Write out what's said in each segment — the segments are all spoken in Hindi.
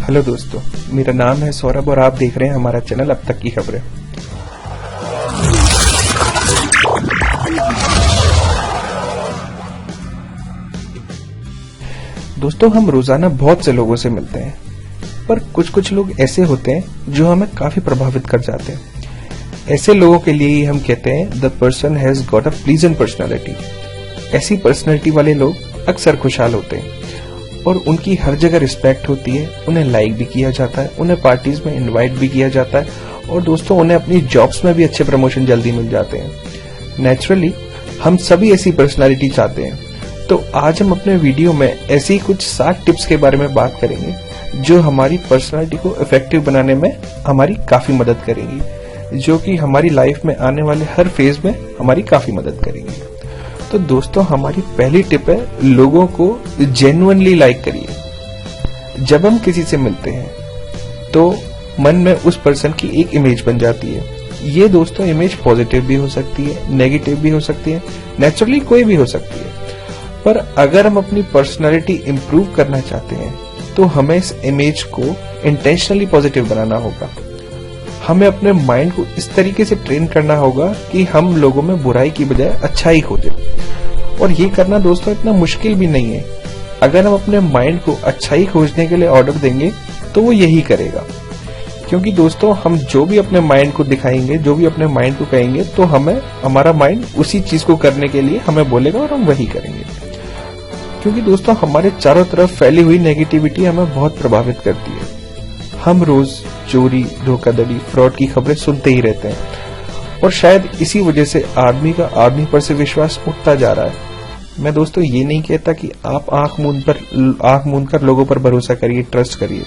हेलो दोस्तों, मेरा नाम है सौरभ और आप देख रहे हैं हमारा चैनल अब तक की खबरें। दोस्तों, हम रोजाना बहुत से लोगों से मिलते हैं, पर कुछ कुछ लोग ऐसे होते हैं जो हमें काफी प्रभावित कर जाते हैं। ऐसे लोगों के लिए ही हम कहते हैं the person has got a pleasant personality. ऐसी पर्सनैलिटी वाले लोग अक्सर खुशहाल होते हैं और उनकी हर जगह रिस्पेक्ट होती है। उन्हें लाइक भी किया जाता है, उन्हें पार्टीज में इनवाइट भी किया जाता है और दोस्तों उन्हें अपनी जॉब्स में भी अच्छे प्रमोशन जल्दी मिल जाते हैं। नेचुरली हम सभी ऐसी पर्सनालिटी चाहते हैं, तो आज हम अपने वीडियो में ऐसी कुछ 7 टिप्स के बारे में बात करेंगे जो हमारी पर्सनालिटी को इफेक्टिव बनाने में हमारी काफी मदद करेंगी, जो कि हमारी लाइफ में आने वाले हर फेज में हमारी काफी मदद करेंगी। तो दोस्तों, हमारी पहली टिप है, लोगों को जेन्युइनली लाइक करिए। जब हम किसी से मिलते हैं तो मन में उस पर्सन की एक इमेज बन जाती है। ये दोस्तों इमेज पॉजिटिव भी हो सकती है, नेगेटिव भी हो सकती है, नेचुरली कोई भी हो सकती है। पर अगर हम अपनी पर्सनालिटी इंप्रूव करना चाहते हैं तो हमें इस इमेज को इंटेंशनली पॉजिटिव बनाना होगा। हमें अपने माइंड को इस तरीके से ट्रेन करना होगा कि हम लोगों में बुराई की बजाय अच्छाई खोजें। और ये करना दोस्तों इतना मुश्किल भी नहीं है। अगर हम अपने माइंड को अच्छाई खोजने के लिए ऑर्डर देंगे तो वो यही करेगा। क्योंकि दोस्तों हम जो भी अपने माइंड को दिखाएंगे, जो भी अपने माइंड को कहेंगे, तो हमें हमारा माइंड उसी चीज को करने के लिए हमें बोलेगा और हम वही करेंगे। क्योंकि दोस्तों हमारे चारों तरफ फैली हुई नेगेटिविटी हमें बहुत प्रभावित करती है। हम रोज चोरी, धोखाधड़ी, फ्रॉड की खबरें सुनते ही रहते हैं और शायद इसी वजह से आदमी का आदमी पर से विश्वास उठता जा रहा है। मैं दोस्तों ये नहीं कहता कि आप आंख मूंद कर लोगों पर भरोसा करिए, ट्रस्ट करिए,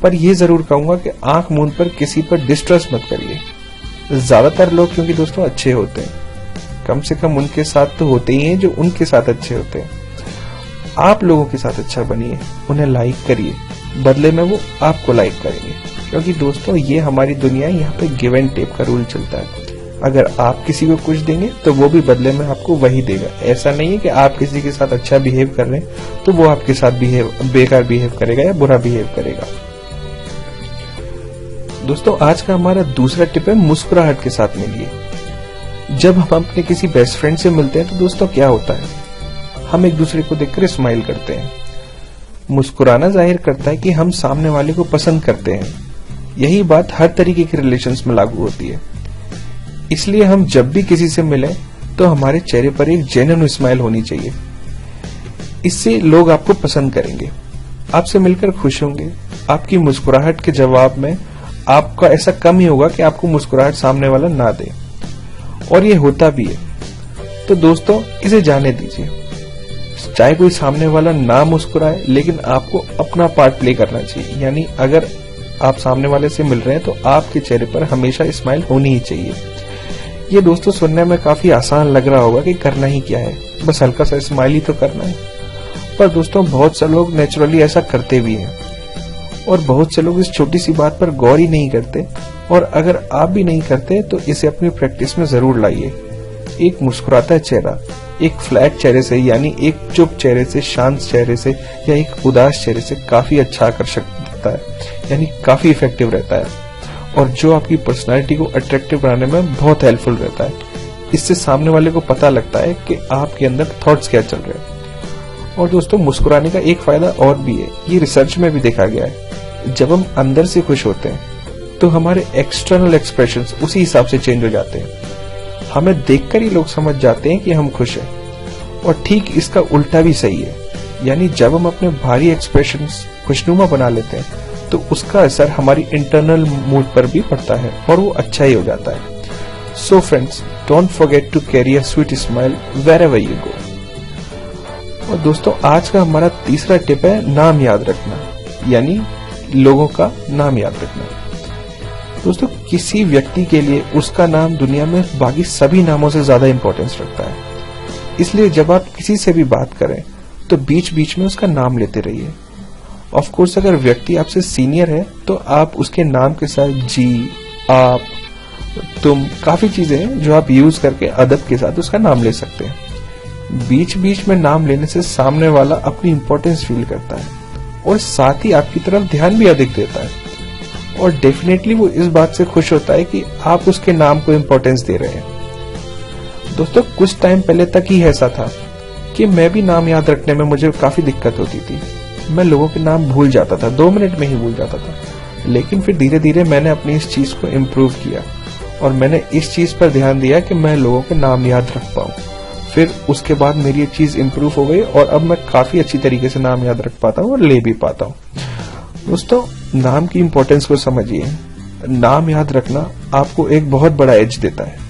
पर यह जरूर कहूंगा कि आंख मूंद पर किसी पर डिस्ट्रस्ट मत करिए। ज्यादातर लोग क्योंकि दोस्तों अच्छे होते हैं, कम से कम उनके साथ तो होते ही हैं जो उनके साथ अच्छे होते हैं। आप लोगों के साथ अच्छा बनिए, उन्हें लाइक करिए, बदले में वो आपको लाइक करेंगे। क्योंकि दोस्तों ये हमारी दुनिया है, यहाँ पे गिव एंड टेक का रूल चलता है। अगर आप किसी को कुछ देंगे तो वो भी बदले में आपको वही देगा। ऐसा नहीं है कि आप किसी के साथ अच्छा बिहेव कर रहे हैं तो वो आपके साथ बेकार बिहेव करेगा या बुरा बिहेव करेगा। दोस्तों आज का हमारा दूसरा टिप है, मुस्कुराहट के साथ मिलिए। जब हम अपने किसी बेस्ट फ्रेंड से मिलते हैं तो दोस्तों क्या होता है, हम एक दूसरे को देखकर स्माइल करते हैं। मुस्कुराना जाहिर करता है कि हम सामने वाले को पसंद करते हैं। यही बात हर तरीके के रिलेशंस में लागू होती है। इसलिए हम जब भी किसी से मिलें तो हमारे चेहरे पर एक जेन्युइन स्माइल होनी चाहिए। इससे लोग आपको पसंद करेंगे, आपसे मिलकर खुश होंगे। आपकी मुस्कुराहट के जवाब में आपका ऐसा कम ही होगा कि आपको मुस्कुराहट सामने वाला ना दे, और ये होता भी है। तो दोस्तों इसे जाने दीजिए। चाहे कोई सामने वाला ना मुस्कुराए, लेकिन आपको अपना पार्ट प्ले करना चाहिए। यानी अगर आप सामने वाले से मिल रहे हैं तो आपके चेहरे पर हमेशा स्माइल होनी ही चाहिए। ये दोस्तों सुनने में काफी आसान लग रहा होगा कि करना ही क्या है, बस हल्का सा स्माइल ही तो करना है। पर दोस्तों बहुत से लोग नेचुरली ऐसा करते भी हैं और बहुत से लोग इस छोटी सी बात पर गौर ही नहीं करते। और अगर आप भी नहीं करते तो इसे अपनी प्रैक्टिस में जरूर लाइए। एक मुस्कुराता चेहरा एक फ्लैट चेहरे से, यानी एक चुप चेहरे से, शांत चेहरे से या एक उदास चेहरे से काफी अच्छा आकर्षक दिखता है, यानी काफी इफेक्टिव रहता है और जो आपकी पर्सनालिटी को अट्रैक्टिव बनाने में बहुत हेल्पफुल रहता है। इससे सामने वाले को पता लगता है कि आपके अंदर थॉट्स क्या चल रहे हैं। और दोस्तों मुस्कुराने का एक फायदा और भी है, ये रिसर्च में भी देखा गया है। जब हम अंदर से खुश होते हैं तो हमारे एक्सटर्नल एक्सप्रेशंस उसी हिसाब से चेंज हो जाते हैं। हमें देखकर ही लोग समझ जाते हैं कि हम खुश हैं। और ठीक इसका उल्टा भी सही है, यानी जब हम अपने बाहरी एक्सप्रेशंस खुशनुमा बना लेते हैं तो उसका असर हमारी इंटरनल मूड पर भी पड़ता है और वो अच्छा ही हो जाता है। So friends, don't forget to carry a sweet smile wherever you go. और दोस्तों आज का हमारा तीसरा टिप है, नाम याद रखना, यानी लोगों का नाम याद रखना। दोस्तों किसी व्यक्ति के लिए उसका नाम दुनिया में बाकी सभी नामों से ज्यादा इंपॉर्टेंस रखता है। इसलिए जब आप किसी से भी बात करें तो बीच बीच में उसका नाम लेते रहिए। ऑफ कोर्स अगर व्यक्ति आपसे सीनियर है तो आप उसके नाम के साथ जी, आप, तुम, काफी चीजें हैं जो आप यूज करके अदब के साथ उसका नाम ले सकते हैं। बीच बीच में नाम लेने से सामने वाला अपनी इंपॉर्टेंस फील करता है और साथ ही आपकी तरफ ध्यान भी अधिक देता है, और डेफिनेटली वो इस बात से खुश होता है कि आप उसके नाम को इम्पोर्टेंस दे रहे हैं। दोस्तों, कुछ टाइम पहले तक ही ऐसा था कि मैं भी नाम याद रखने में मुझे काफी दिक्कत होती थी। मैं लोगों के नाम भूल जाता था, 2 मिनट में ही भूल जाता था। लेकिन फिर धीरे धीरे मैंने अपनी इस चीज को इम्प्रूव किया और मैंने इस चीज पर ध्यान दिया कि मैं लोगों के नाम याद रख पाऊं। फिर उसके बाद मेरी ये चीज इम्प्रूव हो गई और अब मैं काफी अच्छी तरीके से नाम याद रख पाता हूँ और ले भी पाता हूँ। दोस्तों, नाम की इम्पोर्टेंस को समझिए। नाम याद रखना आपको एक बहुत बड़ा एज देता है।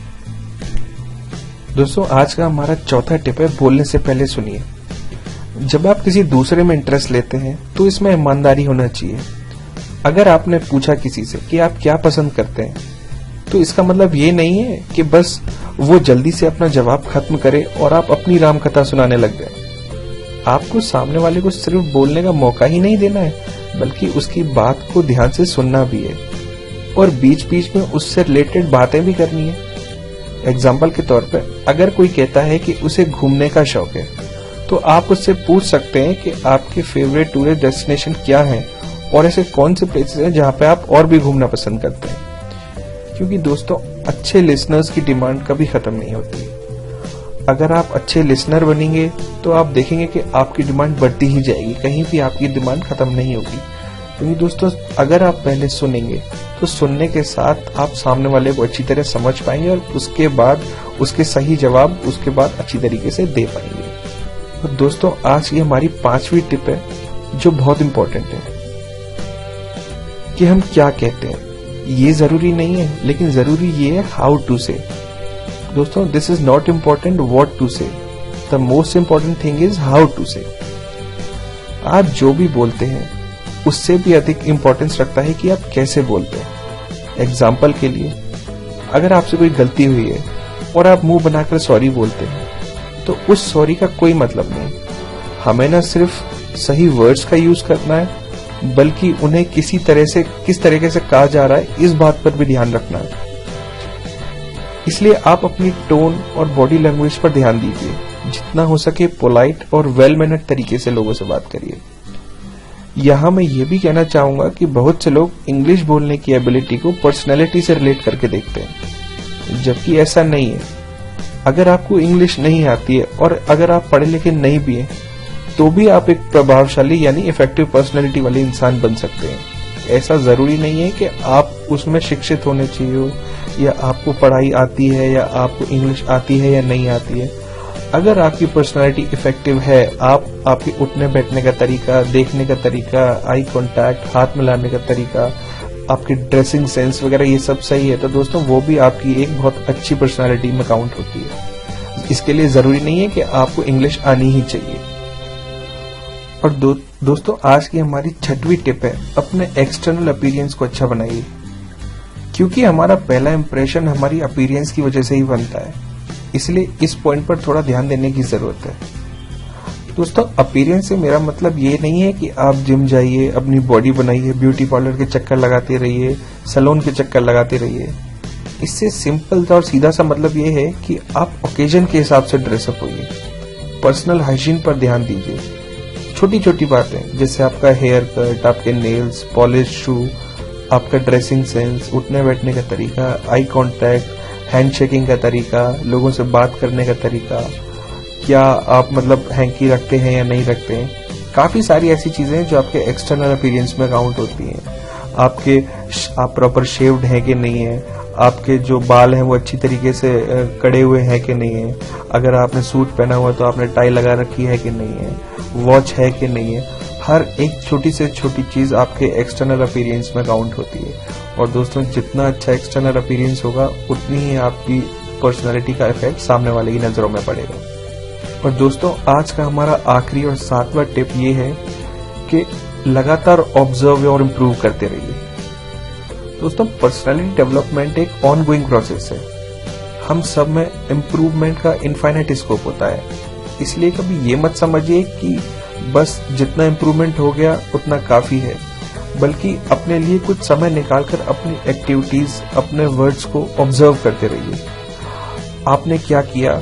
दोस्तों, आज का हमारा चौथा टिप है, बोलने से पहले सुनिए। जब आप किसी दूसरे में इंटरेस्ट लेते हैं तो इसमें ईमानदारी होना चाहिए। अगर आपने पूछा किसी से कि आप क्या पसंद करते हैं, तो इसका मतलब ये नहीं है कि बस वो जल्दी से अपना जवाब खत्म करे और आप अपनी रामकथा सुनाने लग गए। आपको सामने वाले को सिर्फ बोलने का मौका ही नहीं देना है, बल्कि उसकी बात को ध्यान से सुनना भी है और बीच बीच में उससे रिलेटेड बातें भी करनी है। एग्जाम्पल के तौर पर, अगर कोई कहता है कि उसे घूमने का शौक है, तो आप उससे पूछ सकते हैं कि आपके फेवरेट टूरिस्ट डेस्टिनेशन क्या हैं और ऐसे कौन से प्लेसेस हैं जहां पे आप और भी घूमना पसंद करते हैं। क्योंकि दोस्तों, अच्छे लिसनर्स की डिमांड कभी खत्म नहीं होती। अगर आप अच्छे लिसनर बनेंगे तो आप देखेंगे कि आपकी डिमांड बढ़ती ही जाएगी, कहीं भी आपकी डिमांड खत्म नहीं होगी। क्योंकि दोस्तों, अगर आप पहले सुनेंगे तो सुनने के साथ आप सामने वाले को अच्छी तरह समझ पाएंगे और उसके बाद उसके सही जवाब उसके बाद अच्छी तरीके से दे पाएंगे। तो दोस्तों, आज की हमारी 5वीं टिप है जो बहुत इंपॉर्टेंट है कि हम क्या कहते हैं। ये जरूरी नहीं है, लेकिन जरूरी ये है हाउ टू से। दोस्तों, this is not important what to say, the most important thing is how to say. आप जो भी बोलते हैं उससे भी अधिक इंपॉर्टेंस रखता है कि आप कैसे बोलते हैं। एग्जाम्पल के लिए, अगर आपसे कोई गलती हुई है और आप मुंह बनाकर सॉरी बोलते हैं, तो उस सॉरी का कोई मतलब नहीं। हमें न सिर्फ सही वर्ड्स का यूज करना है, बल्कि उन्हें किस तरीके से कहा जा रहा है, इस बात पर भी ध्यान रखना है। इसलिए आप अपनी टोन और बॉडी लैंग्वेज पर ध्यान दीजिए। जितना हो सके पोलाइट और वेल मैनर्ड तरीके से लोगों से बात करिए। यहाँ मैं ये भी कहना चाहूंगा कि बहुत से लोग इंग्लिश बोलने की एबिलिटी को पर्सनैलिटी से रिलेट करके देखते हैं, जबकि ऐसा नहीं है। अगर आपको इंग्लिश नहीं आती है और अगर आप पढ़े लिखे नहीं भी हैं, तो भी आप एक प्रभावशाली यानी इफेक्टिव पर्सनैलिटी वाले इंसान बन सकते हैं। ऐसा जरूरी नहीं है कि आप उसमें शिक्षित होने चाहिए हो, या आपको पढ़ाई आती है, या आपको इंग्लिश आती है या नहीं आती है। अगर आपकी पर्सनालिटी इफेक्टिव है, आपके उठने बैठने का तरीका, देखने का तरीका, आई कांटेक्ट, हाथ मिलाने का तरीका, आपकी ड्रेसिंग सेंस वगैरह ये सब सही है, तो दोस्तों वो भी आपकी एक बहुत अच्छी पर्सनालिटी में काउंट होती है। इसके लिए जरूरी नहीं है कि आपको इंग्लिश आनी ही चाहिए। और दोस्तों, आज की हमारी 6वीं टिप है, अपने एक्सटर्नल अपीयरेंस को अच्छा बनाइए। क्योंकि हमारा पहला इंप्रेशन हमारी अपीयरेंस की वजह से ही बनता है, इसलिए इस पॉइंट पर थोड़ा ध्यान देने की जरूरत है। दोस्तों, अपीयरेंस से मेरा मतलब ये नहीं है कि आप जिम जाइए, अपनी बॉडी बनाइए, ब्यूटी पार्लर के चक्कर लगाते रहिए, सैलून के चक्कर लगाते रहिए। इससे सिंपल और सीधा सा मतलब ये है कि आप ओकेजन के हिसाब से ड्रेसअप होइए, पर्सनल हाइजीन पर ध्यान दीजिए। छोटी छोटी बातें जैसे आपका हेयर कट, आपके नेल्स, पॉलिश शू, आपका ड्रेसिंग सेंस, उठने बैठने का तरीका, आई कांटेक्ट, हैंडशेकिंग का तरीका, लोगों से बात करने का तरीका, क्या आप मतलब हैंकी रखते हैं या नहीं रखते हैं। काफी सारी ऐसी चीजें हैं जो आपके एक्सटर्नल अपीयरेंस में काउंट होती हैं। आप प्रॉपर शेव्ड हैं कि नहीं है, आपके जो बाल हैं वो अच्छी तरीके से कड़े हुए हैं कि नहीं है, अगर आपने सूट पहना हुआ तो आपने टाई लगा रखी है कि नहीं है, वॉच है कि नहीं है। हर एक छोटी से छोटी चीज आपके एक्सटर्नल अपीयरेंस में काउंट होती है। और दोस्तों, जितना अच्छा एक्सटर्नल अपीयरेंस होगा, उतनी ही आपकी पर्सनालिटी का इफेक्ट सामने वाले की नजरों में पड़ेगा। और दोस्तों, आज का हमारा आखिरी और 7वां टिप ये है कि लगातार ऑब्जर्व और इम्प्रूव करते रहिए। दोस्तों, पर्सनालिटी डेवलपमेंट एक ऑनगोइंग प्रोसेस है। हम सब में इम्प्रूवमेंट का इनफाइनाइट स्कोप होता है, इसलिए कभी ये मत समझिए कि बस जितना इम्प्रूवमेंट हो गया उतना काफी है, बल्कि अपने लिए कुछ समय निकालकर अपनी एक्टिविटीज, अपने वर्ड्स को ऑब्जर्व करते रहिए। आपने क्या किया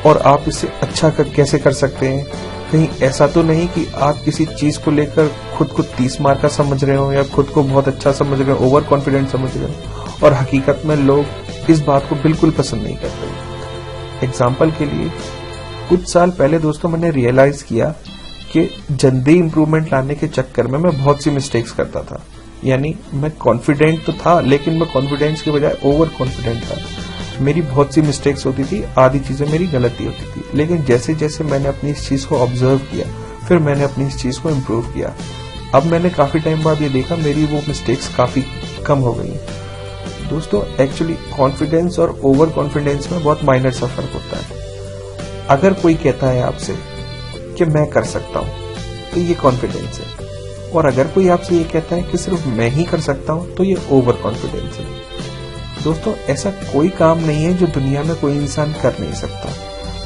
और आप इसे अच्छा कैसे कर सकते हैं, कहीं ऐसा तो नहीं कि आप किसी चीज को लेकर खुद को 30 मार का समझ रहे हो या खुद को बहुत अच्छा समझ रहे हो, ओवर कॉन्फिडेंट समझ रहे हो, और हकीकत में लोग इस बात को बिल्कुल पसंद नहीं करते। एग्जाम्पल के लिए, कुछ साल पहले दोस्तों मैंने रियलाइज किया कि जल्दी इंप्रूवमेंट लाने के चक्कर में मैं बहुत सी मिस्टेक्स करता था। यानी मैं कॉन्फिडेंट तो था, लेकिन मैं कॉन्फिडेंस के बजाय ओवर कॉन्फिडेंट था। मेरी बहुत सी मिस्टेक्स होती थी, आधी चीजें मेरी गलती होती थी। लेकिन जैसे जैसे मैंने अपनी इस चीज को ऑब्जर्व किया, फिर मैंने अपनी इस चीज को इम्प्रूव किया। अब मैंने काफी टाइम बाद ये देखा मेरी वो मिस्टेक्स काफी कम हो गई। दोस्तों एक्चुअली कॉन्फिडेंस और ओवर कॉन्फिडेंस में बहुत माइनर सा फर्क होता है। अगर कोई कहता है आपसे कि मैं कर सकता हूं, तो ये कॉन्फिडेंस है, और अगर कोई आपसे ये कहता है कि सिर्फ मैं ही कर सकता हूं, तो ये ओवर कॉन्फिडेंस है। दोस्तों ऐसा कोई काम नहीं है जो दुनिया में कोई इंसान कर नहीं सकता,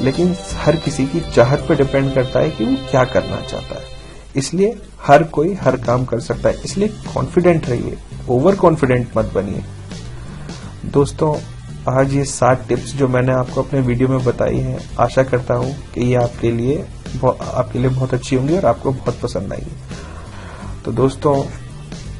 लेकिन हर किसी की चाहत पर डिपेंड करता है कि वो क्या करना चाहता है। इसलिए हर कोई हर काम कर सकता है, इसलिए कॉन्फिडेंट रहिए, ओवर कॉन्फिडेंट मत बनिए। दोस्तों आज ये 7 टिप्स जो मैंने आपको अपने वीडियो में बताई हैं, आशा करता हूँ कि ये आपके लिए बहुत अच्छी होंगी और आपको बहुत पसंद आएगी। तो दोस्तों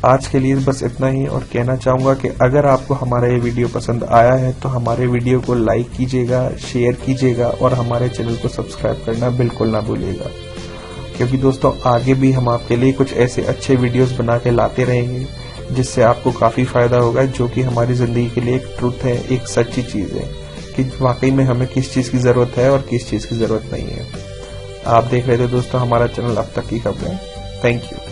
आज के लिए बस इतना ही, और कहना चाहूंगा कि अगर आपको हमारा ये वीडियो पसंद आया है तो हमारे वीडियो को लाइक कीजिएगा, शेयर कीजिएगा और हमारे चैनल को सब्सक्राइब करना बिल्कुल ना भूलिएगा, क्योंकि दोस्तों आगे भी हम आपके लिए कुछ ऐसे अच्छे वीडियोस बना के लाते रहेंगे जिससे आपको काफी फायदा होगा, जो कि हमारी जिंदगी के लिए एक ट्रुथ है, एक सच्ची चीज है कि वाकई में हमें किस चीज की जरूरत है और किस चीज की जरूरत नहीं है। आप देख रहे थे दोस्तों हमारा चैनल अब तक की खबरें। Thank you.